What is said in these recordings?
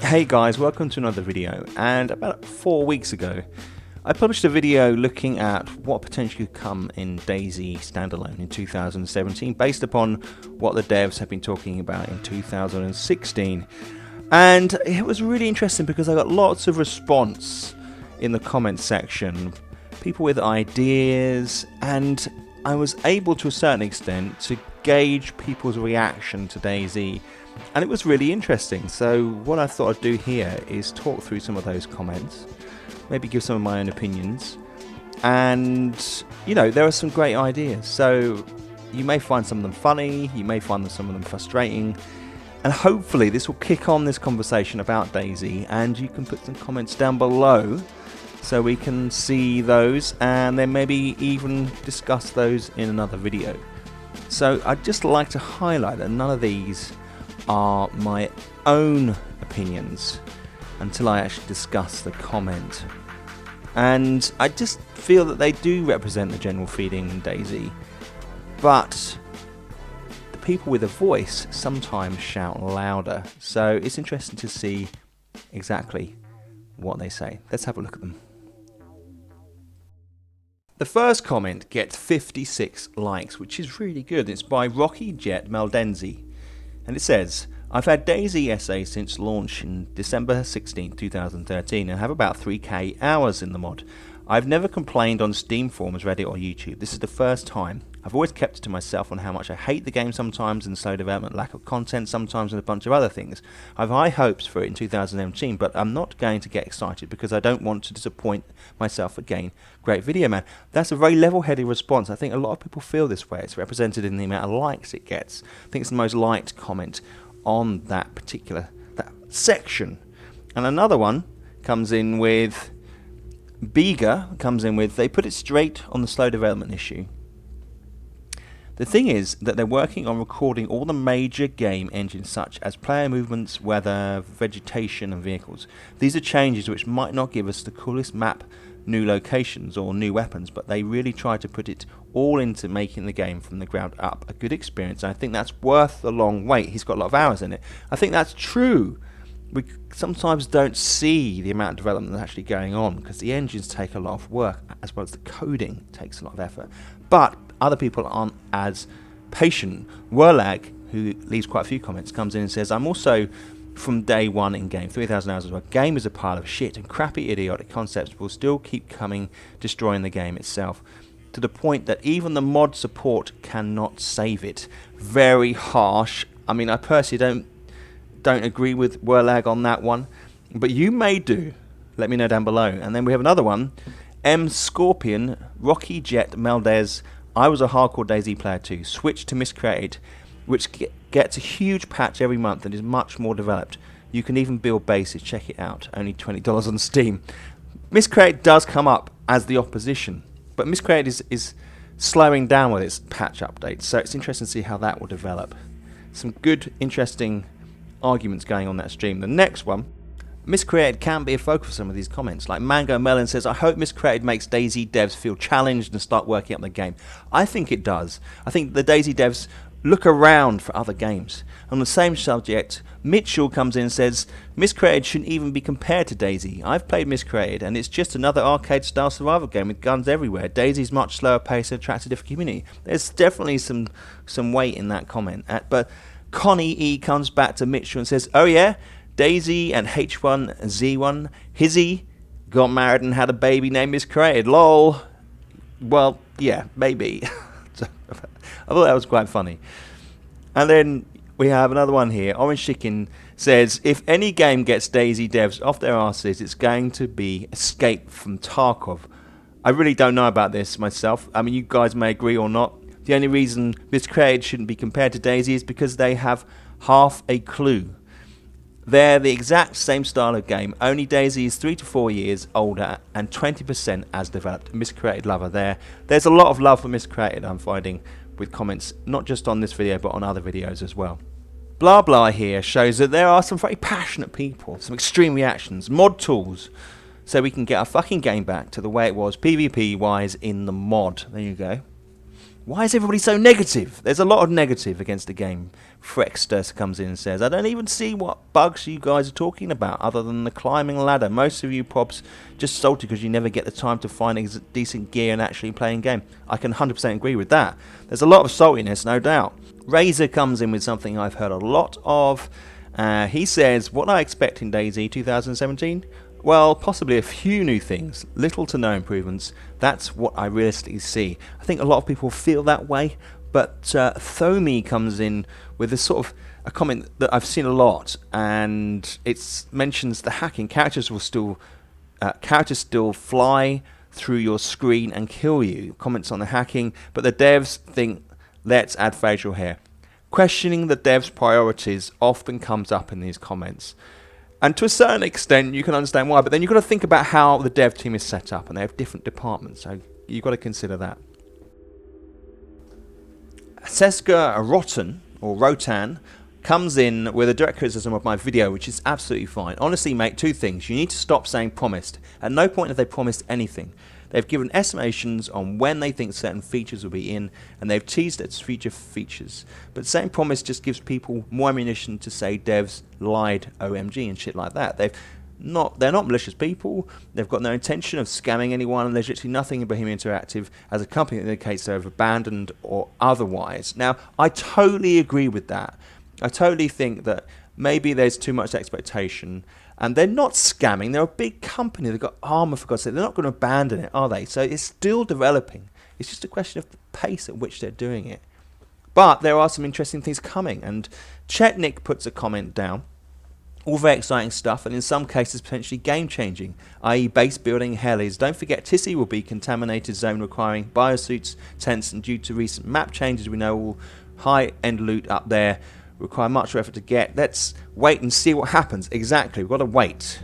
Hey guys, welcome to another video. And about 4 weeks ago I published a video looking at what potentially could come in DayZ standalone in 2017 based upon what the devs have been talking about in 2016. And it was really interesting because I got lots of response in the comments section, people with ideas, and I was able to a certain extent to gauge people's reaction to DayZ. And it was really interesting, so what I thought I'd do here is talk through some of those comments, maybe give some of my own opinions, and you know, there are some great ideas, so you may find some of them funny, you may find some of them frustrating, and hopefully this will kick on this conversation about DayZ, and you can put some comments down below so we can see those and then maybe even discuss those in another video. So I'd just like to highlight that none of these are my own opinions until I actually discuss the comment, and I just feel that they do represent the general feeling in DayZ, but the people with a voice sometimes shout louder, so it's interesting to see exactly what they say. Let's have a look at them. The first comment gets 56 likes, which is really good. It's by Rocky Jet Maldenzi. And it says, I've had DayZ SA since launch in December 16, 2013 and have about 3k hours in the mod. I've never complained on Steam forums, Reddit or YouTube. This is the first time. I've always kept it to myself on how much I hate the game sometimes and slow development, lack of content sometimes, and a bunch of other things. I've high hopes for it in 2017, but I'm not going to get excited because I don't want to disappoint myself again. Great video, man. That's a very level-headed response. I think a lot of people feel this way. It's represented in the amount of likes it gets. I think it's the most liked comment on that particular section. And another one comes in with they put it straight on the slow development issue. The thing is that they're working on recording all the major game engines such as player movements, weather, vegetation and vehicles. These are changes which might not give us the coolest map, new locations or new weapons, but they really try to put it all into making the game from the ground up a good experience, and I think that's worth the long wait. He's got a lot of hours in it. I think that's true. We sometimes don't see the amount of development that's actually going on because the engines take a lot of work, as well as the coding takes a lot of effort. But other people aren't as patient. Werlag, who leaves quite a few comments, comes in and says, I'm also from day one in game, 3,000 hours as well. Game is a pile of shit and crappy idiotic concepts will still keep coming, destroying the game itself, to the point that even the mod support cannot save it. Very harsh. I mean, I personally don't agree with Werlag on that one, but you may do. Let me know down below. And then we have another one, M Scorpion, Rocky Jet Maldez. I was a hardcore DayZ player too, switched to Miscreated, which gets a huge patch every month and is much more developed. You can even build bases, check it out, only $20 on Steam. Miscreated does come up as the opposition, but Miscreated is slowing down with its patch updates, so it's interesting to see how that will develop. Some good, interesting arguments going on that stream. The next one, Miscreated can be a focus for some of these comments. Like Mango Melon says, I hope Miscreated makes DayZ devs feel challenged and start working up the game. I think it does. I think the DayZ devs look around for other games. On the same subject, Mitchell comes in and says, Miscreated shouldn't even be compared to DayZ. I've played Miscreated and it's just another arcade-style survival game with guns everywhere. DayZ's much slower pace and attracts a different community. There's definitely some weight in that comment. But Connie E comes back to Mitchell and says, oh yeah, DayZ and H1Z1 Hizzy got married and had a baby named Miscreated. Lol. Well, yeah, maybe. I thought that was quite funny. And then we have another one here. Orange Chicken says, if any game gets DayZ devs off their arses, it's going to be Escape from Tarkov. I really don't know about this myself. I mean, you guys may agree or not. The only reason Miscreated shouldn't be compared to DayZ is because they have half a clue. They're the exact same style of game, only DayZ is 3 to 4 years older and 20% as developed. Miscreated lover there. There's a lot of love for Miscreated, I'm finding, with comments not just on this video but on other videos as well. Blah blah here shows that there are some very passionate people, some extreme reactions, mod tools, so we can get our fucking game back to the way it was PvP wise in the mod. There you go. Why is everybody so negative? There's a lot of negative against the game. Frexter comes in and says, I don't even see what bugs you guys are talking about other than the climbing ladder. Most of you probs just salty because you never get the time to find decent gear and actually play in game. I can 100% agree with that. There's a lot of saltiness, no doubt. Razor comes in with something I've heard a lot of. He says, what I expect in DayZ 2017? Well, possibly a few new things, little to no improvements. That's what I realistically see. I think a lot of people feel that way, but Thomi comes in with a sort of a comment that I've seen a lot, and it mentions the hacking. Characters still fly through your screen and kill you. Comments on the hacking, but the devs think, let's add facial hair. Questioning the devs' priorities often comes up in these comments. And to a certain extent, you can understand why, but then you've got to think about how the dev team is set up, and they have different departments, so you've got to consider that. Seska Rotan comes in with a direct criticism of my video, which is absolutely fine. Honestly, mate, two things. You need to stop saying promised. At no point have they promised anything. They've given estimations on when they think certain features will be in, and they've teased its future features. But saying promise just gives people more ammunition to say devs lied, OMG, and shit like that. They're not malicious people. They've got no intention of scamming anyone, and there's literally nothing in Bohemia Interactive as a company that indicates they've abandoned or otherwise. Now, I totally agree with that. I totally think that maybe there's too much expectation. And they're not scamming. They're a big company. They've got armor, for God's sake. They're not going to abandon it, are they? So it's still developing. It's just a question of the pace at which they're doing it. But there are some interesting things coming. And Chetnik puts a comment down. All very exciting stuff, and in some cases potentially game-changing, i.e. base building hellies. Don't forget Tissi will be contaminated zone requiring biosuits, tents, and due to recent map changes, we know all high-end loot up there require much effort to get. Let's wait and see what happens. Exactly, we've got to wait.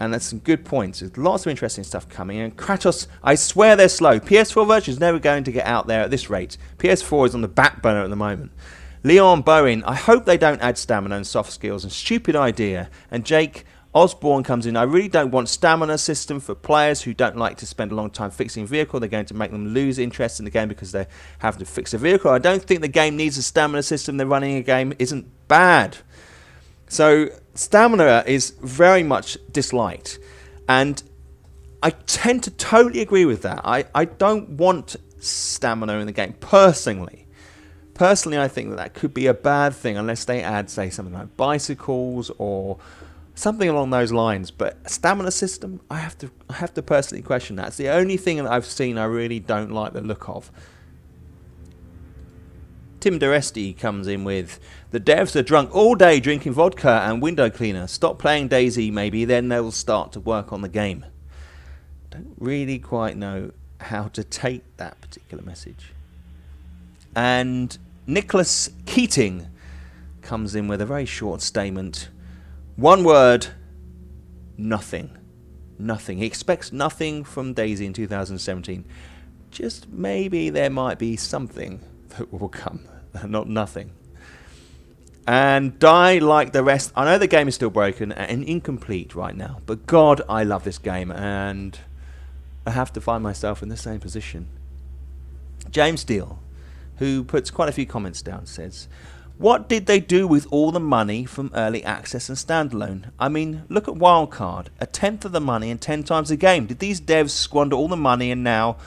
And that's some good points. There's lots of interesting stuff coming. And Kratos, I swear they're slow. PS4 version is never going to get out there at this rate. PS4 is on the back burner at the moment. Leon Bowen, I hope they don't add stamina and soft skills, and stupid idea. And Jake Osborne comes in, I really don't want stamina system for players who don't like to spend a long time fixing a vehicle. They're going to make them lose interest in the game because they have to fix a vehicle. I don't think the game needs a stamina system. They're running a game isn't bad. So stamina is very much disliked. And I tend to totally agree with that. I don't want stamina in the game, personally. Personally, I think that could be a bad thing unless they add, say, something like bicycles or something along those lines. But a stamina system, I have to personally question that. It's the only thing that I've seen I really don't like the look of. Tim Duresti comes in with, the devs are drunk all day drinking vodka and window cleaner. Stop playing DayZ maybe, then they'll start to work on the game. Don't really quite know how to take that particular message. And Nicholas Keating comes in with a very short statement. One word, nothing. Nothing. He expects nothing from DayZ in 2017. Just maybe there might be something that will come, not nothing. And Die like the rest. I know the game is still broken and incomplete right now, but God, I love this game, and I have to find myself in the same position. James Steele, who puts quite a few comments down, says, what did they do with all the money from early access and standalone? I mean, look at Wildcard, a tenth of the money and 10 times the game. Did these devs squander all the money, and now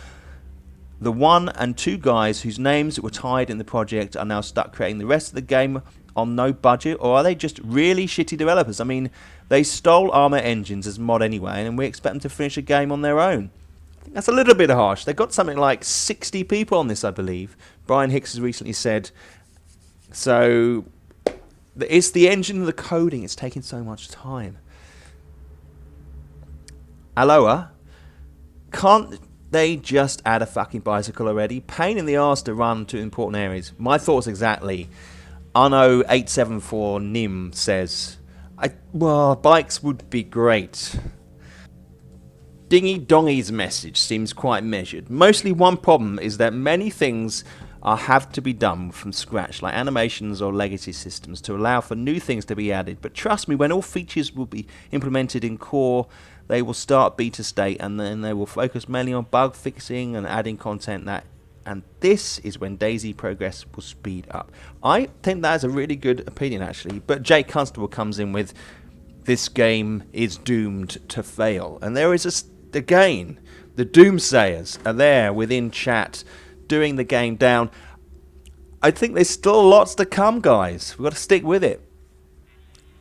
the 1 and 2 guys whose names were tied in the project are now stuck creating the rest of the game on no budget? Or are they just really shitty developers? I mean, they stole Armour Engines as mod anyway, and we expect them to finish a game on their own. I think that's a little bit harsh. They've got something like 60 people on this, I believe. Brian Hicks has recently said. So it's the engine of the coding. It's taking so much time. Aloha, can't they just add a fucking bicycle already? Pain in the arse to run to important areas. My thoughts exactly. Arno874 Nim says, well, bikes would be great. Dingy Dongy's message seems quite measured. Mostly one problem is that many things have to be done from scratch, like animations or legacy systems, to allow for new things to be added. But trust me, when all features will be implemented in core, they will start beta state, and then they will focus mainly on bug fixing and adding content that and this is when DayZ progress will speed up. I think that is a really good opinion, actually, but Jake Constable comes in with, this game is doomed to fail, and there is again, the doomsayers are there within chat, doing the game down. I think there's still lots to come, guys. We've got to stick with it.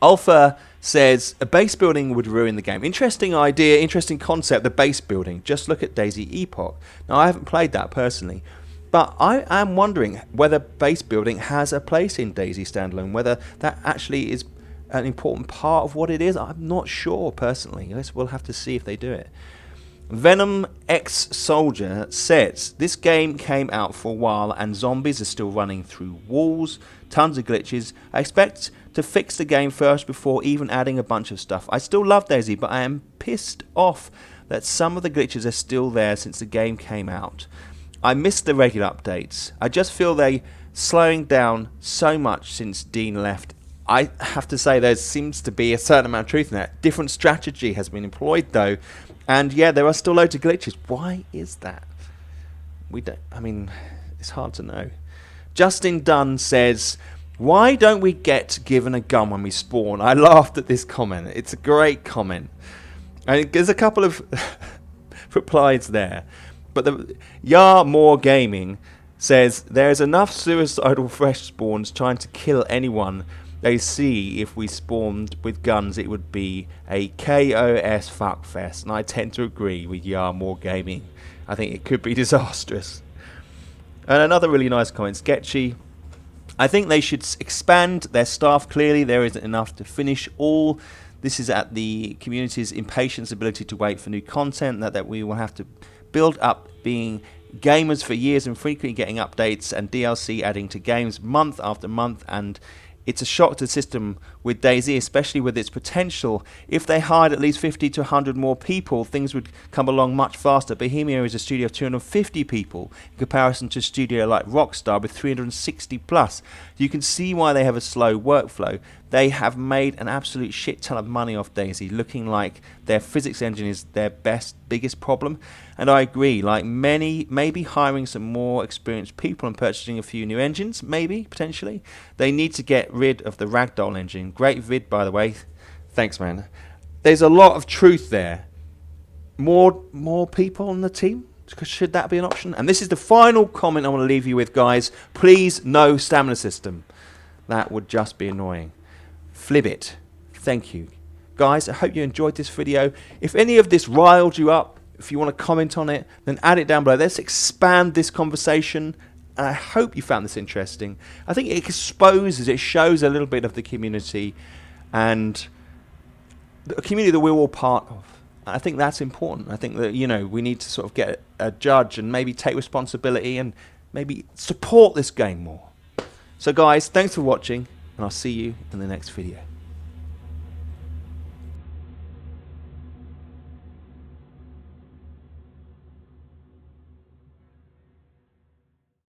Alpha says, a base building would ruin the game. Interesting idea, interesting concept, the base building. Just look at DayZ Epoch. Now, I haven't played that personally, but I am wondering whether base building has a place in DayZ Standalone, whether that actually is an important part of what it is. I'm not sure, personally. I guess we'll have to see if they do it. Venom X Soldier says, this game came out for a while and zombies are still running through walls, tons of glitches. I expect to fix the game first before even adding a bunch of stuff. I still love DayZ, but I am pissed off that some of the glitches are still there since the game came out. I missed the regular updates. I just feel they slowing down so much since Dean left. I have to say there seems to be a certain amount of truth in that. Different strategy has been employed though. And yeah, there are still loads of glitches. Why is that? It's hard to know. Justin Dunn says, why don't we get given a gun when we spawn? I laughed at this comment. It's a great comment. And there's a couple of replies there. But the Yar More Gaming says, there's enough suicidal fresh spawns trying to kill anyone they see. If we spawned with guns, it would be a KOS fuckfest, and I tend to agree with Yar More Gaming. I think it could be disastrous. And another really nice comment, Sketchy. I think they should expand their staff. Clearly there isn't enough to finish all. This is at the community's impatience ability to wait for new content, that we will have to build up being gamers for years and frequently getting updates and DLC adding to games month after month, and it's a shock to the system with DayZ, especially with its potential. If they hired at least 50 to 100 more people, things would come along much faster. Bohemia is a studio of 250 people in comparison to a studio like Rockstar with 360 plus. You can see why they have a slow workflow. They have made an absolute shit ton of money off DayZ, looking like their physics engine is their biggest problem. And I agree, like many, maybe hiring some more experienced people and purchasing a few new engines, maybe, potentially. They need to get rid of the Ragdoll engine. Great vid, by the way. Thanks, man. There's a lot of truth there. More people on the team? Should that be an option? And this is the final comment I want to leave you with, guys. Please, no stamina system. That would just be annoying. Flibbit. Thank you. Guys, I hope you enjoyed this video. If any of this riled you up, if you want to comment on it, then add it down below. Let's expand this conversation. And I hope you found this interesting. I think it shows a little bit of the community and the community that we're all part of. I think that's important. I think that, we need to sort of get a judge and maybe take responsibility and maybe support this game more. So guys, thanks for watching, and I'll see you in the next video.